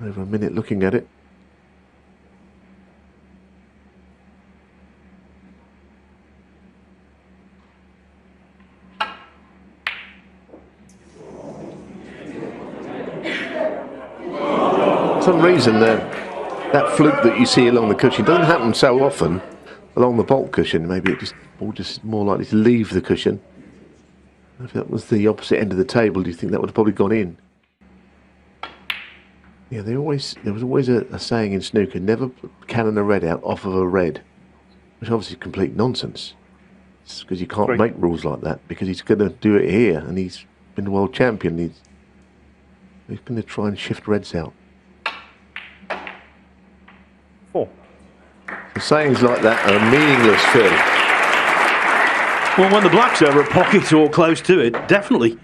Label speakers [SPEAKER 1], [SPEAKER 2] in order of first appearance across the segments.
[SPEAKER 1] Over a minute looking at it. For some reason, that fluke that you see along the cushion doesn't happen so often along the bolt cushion. Maybe it just more likely to leave the cushion. If that was the opposite end of the table, do you think that would have probably gone in? Yeah, there was always a saying in snooker: never cannon a red out off of a red, which obviously is complete nonsense. It's because you can't make rules like that, because he's going to do it here, and he's been the world champion. He's going to try and shift reds out.
[SPEAKER 2] 4.
[SPEAKER 1] So sayings like that are meaningless, Phil.
[SPEAKER 3] Well, when the black's over a pocket or close to it, definitely.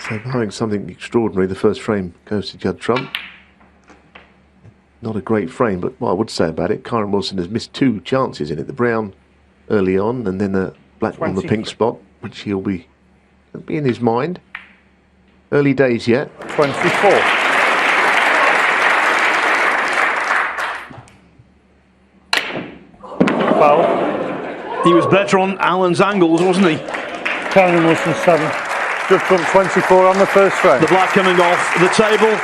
[SPEAKER 1] So barring something extraordinary, the first frame goes to Judd Trump. Not a great frame, but what I would say about it, Kyren Wilson has missed 2 chances in it. The brown early on, and then the black on the pink spot, which he'll be in his mind. Early days yet.
[SPEAKER 2] 24. Foul.
[SPEAKER 3] He was better on Allen's angles, wasn't he?
[SPEAKER 2] Kyren Wilson 7. Judd Trump 24 on the first frame.
[SPEAKER 3] The black coming off the table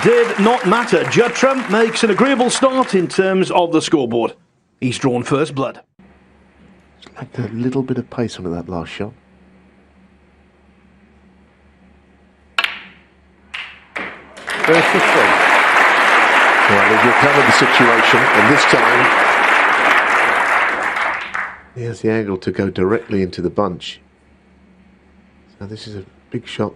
[SPEAKER 3] did not matter. Judd Trump makes an agreeable start in terms of the scoreboard. He's drawn first blood.
[SPEAKER 1] Like a little bit of pace onto that last shot.
[SPEAKER 2] First to 3.
[SPEAKER 1] Well, they've recovered the situation, and this time he has the angle to go directly into the bunch. So this is a big shot.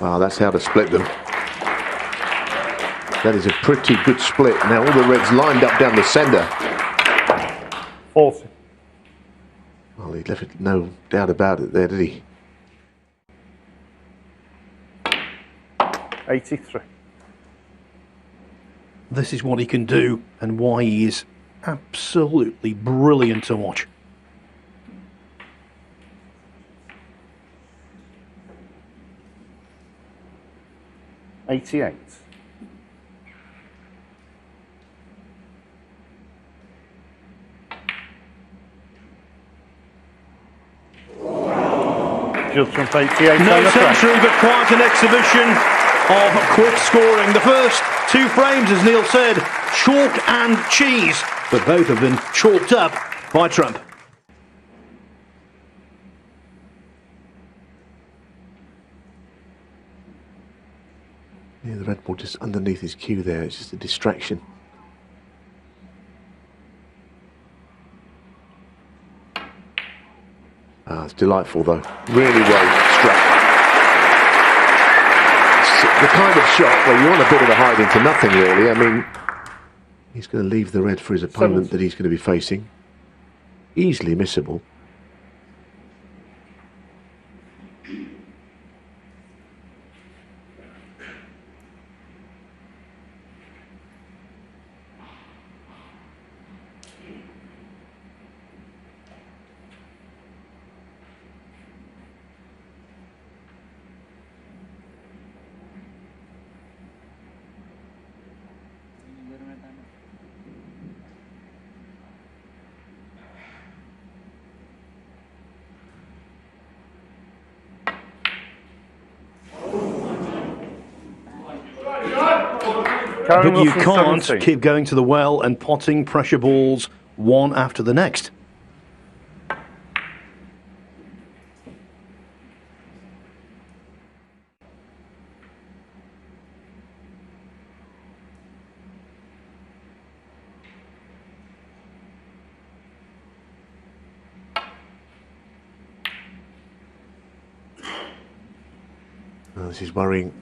[SPEAKER 1] Wow, that's how to split them. That is a pretty good split. Now all the reds lined up down the centre.
[SPEAKER 2] 40.
[SPEAKER 1] Well, he left no doubt about it there, did he?
[SPEAKER 2] 83.
[SPEAKER 3] This is what he can do and why he is absolutely brilliant to watch.
[SPEAKER 2] 88. Judd Trump 88.
[SPEAKER 3] No century, but quite an exhibition of quick scoring. The first 2 frames, as Neil said, chalk and cheese, but both have been chalked up by Trump.
[SPEAKER 1] Yeah, the red ball just underneath his cue there. It's just a distraction. Ah, it's delightful though. Really well struck. It's the kind of shot where you want a bit of a hide into nothing, really. I mean, he's going to leave the red for his opponent that he's going to be facing. Easily missable.
[SPEAKER 3] But you can't keep going to the well and potting pressure balls one after the next.
[SPEAKER 1] This is worrying,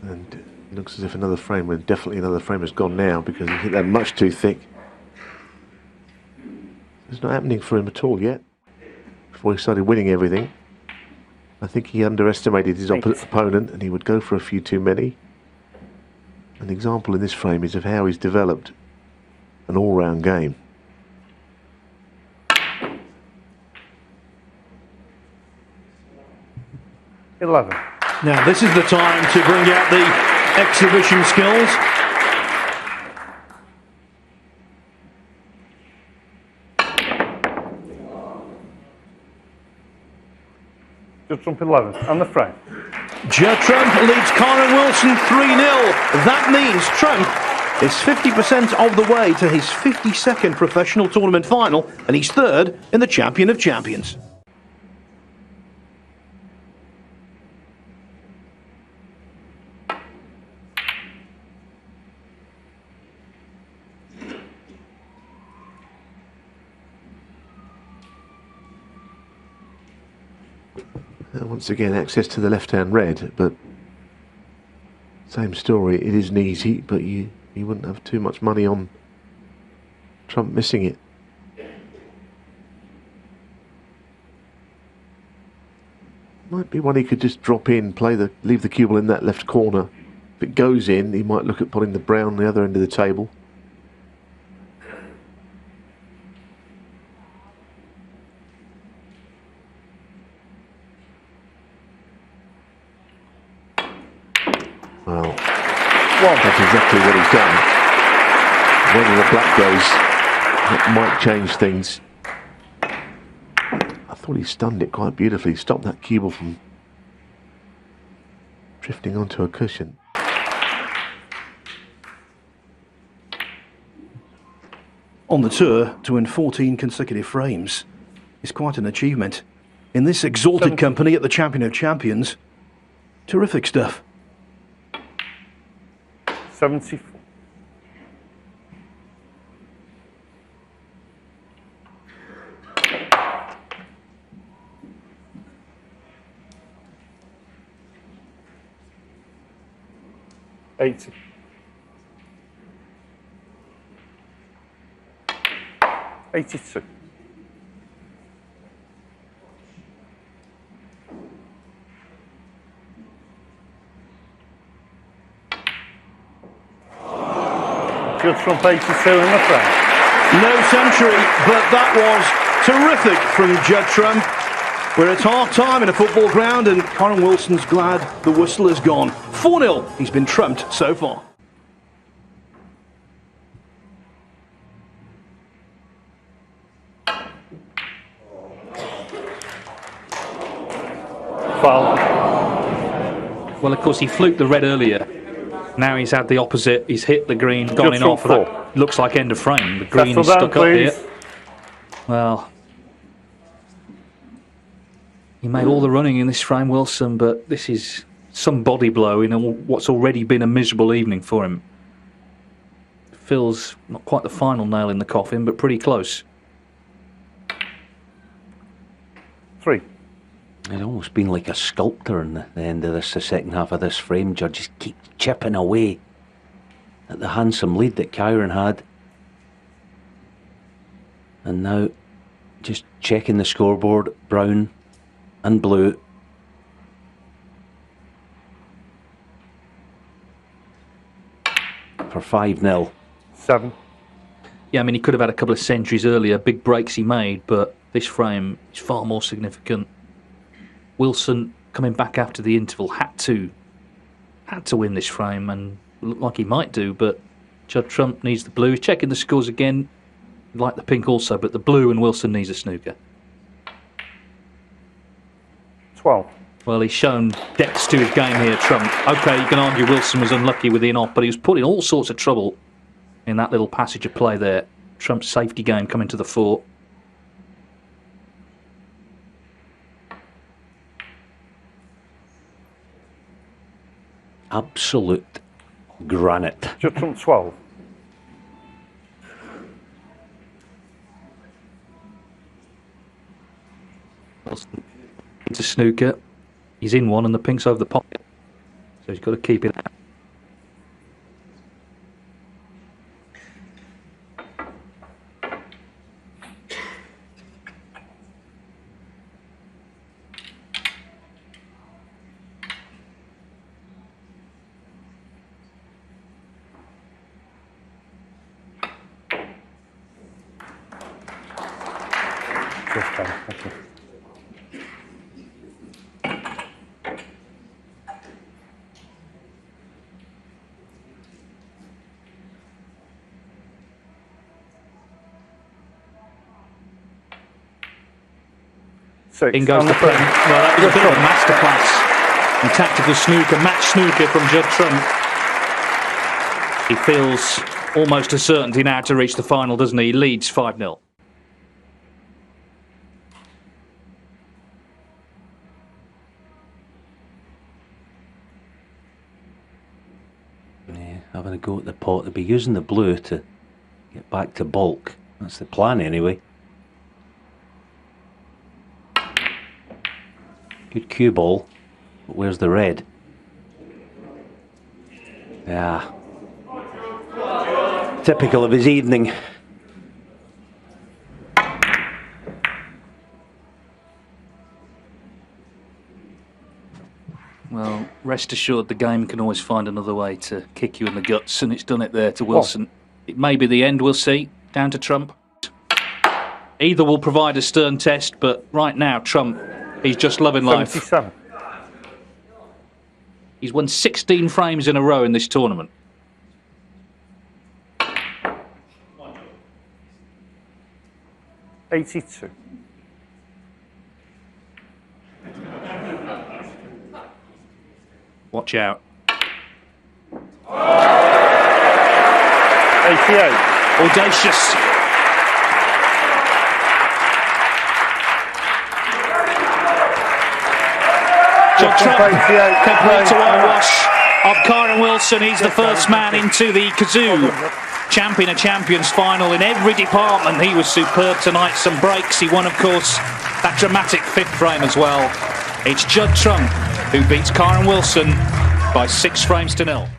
[SPEAKER 1] and it looks as if another frame, and definitely another frame has gone now, because he hit that much too thick. It's not happening for him at all yet. Before he started winning everything, I think he underestimated his opponent, and he would go for a few too many. an example in this frame is of how he's developed an all-round game.
[SPEAKER 3] Now this is the time to bring out the exhibition skills.
[SPEAKER 2] Judd Trump 11 and the frame.
[SPEAKER 3] Judd Trump leads Kyren Wilson 3-0. That means Trump is 50% of the way to his 52nd professional tournament final, and he's third in the Champion of Champions.
[SPEAKER 1] Once again, access to the left-hand red, but same story. It isn't easy, but you wouldn't have too much money on Trump missing it. Might be one he could just drop in, leave the cue ball in that left corner. If it goes in, he might look at putting the brown on the other end of the table. Well, that's exactly what he's done. Whether the black goes, it might change things. I thought he stunned it quite beautifully, stopped that cue ball from drifting onto a cushion.
[SPEAKER 3] On the tour, to win 14 consecutive frames is quite an achievement. In this exalted company at the Champion of Champions, terrific stuff.
[SPEAKER 2] 74. $80. 82. Judd Trump 82 in the frame.
[SPEAKER 3] No century, but that was terrific from Judd Trump. We're at half-time in a football ground and Kyren Wilson's glad the whistle is gone. 4-0, he's been trumped so far.
[SPEAKER 2] Foul.
[SPEAKER 4] Well, of course, he fluked the red earlier. Now he's had the opposite. He's hit the green, gone in off. That looks like end of frame. The green is stuck up here. Well, he made all the running in this frame, Wilson, but this is some body blow in what's already been a miserable evening for him. Feels not quite the final nail in the coffin, but pretty close.
[SPEAKER 2] 3.
[SPEAKER 5] It's almost been like a sculptor in the end of the second half of this frame. Judd just keep chipping away at the handsome lead that Kyren had. And now just checking the scoreboard, brown and blue. For 5-0.
[SPEAKER 2] 7.
[SPEAKER 4] Yeah, I mean, he could have had a couple of centuries earlier, big breaks he made, but this frame is far more significant. Wilson, coming back after the interval, had to win this frame and looked like he might do, but Judd Trump needs the blue. He's checking the scores again, like the pink also, but the blue and Wilson needs a snooker.
[SPEAKER 2] 12.
[SPEAKER 4] Well, he's shown depths to his game here, Trump. OK, you can argue Wilson was unlucky with the in-off, but he was put in all sorts of trouble in that little passage of play there. Trump's safety game coming to the fore.
[SPEAKER 5] Absolute granite.
[SPEAKER 2] Judd Trump 12.
[SPEAKER 4] It's a snooker. He's in one and the pink's over the pocket. So he's got to keep it out.
[SPEAKER 2] Just 10. Thank you. Six.
[SPEAKER 4] In goes the Prem. Well, that was a bit of a masterclass in tactical snooker, match snooker from Judd Trump. He feels almost a certainty now to reach the final, doesn't he? He leads 5-0.
[SPEAKER 5] Yeah, having a go at the pot. They'll be using the blue to get back to bulk. That's the plan anyway. Good cue ball, but where's the red? Yeah. Typical of his evening.
[SPEAKER 4] Well, rest assured the game can always find another way to kick you in the guts, and it's done it there to Wilson. It may be the end, we'll see. Down to Trump. Either will provide a stern test, but right now, Trump, he's just loving life.
[SPEAKER 2] 77.
[SPEAKER 4] He's won 16 frames in a row in this tournament.
[SPEAKER 2] $82.
[SPEAKER 4] Watch out.
[SPEAKER 2] 88.
[SPEAKER 4] Audacious. Judd Trump completes a whitewash of Kyren Wilson. He's the first man into the Kazoo Champion of Champions final in every department. He was superb tonight. Some breaks. He won, of course, that dramatic fifth frame as well. It's Judd Trump who beats Kyren Wilson by 6 frames to 0.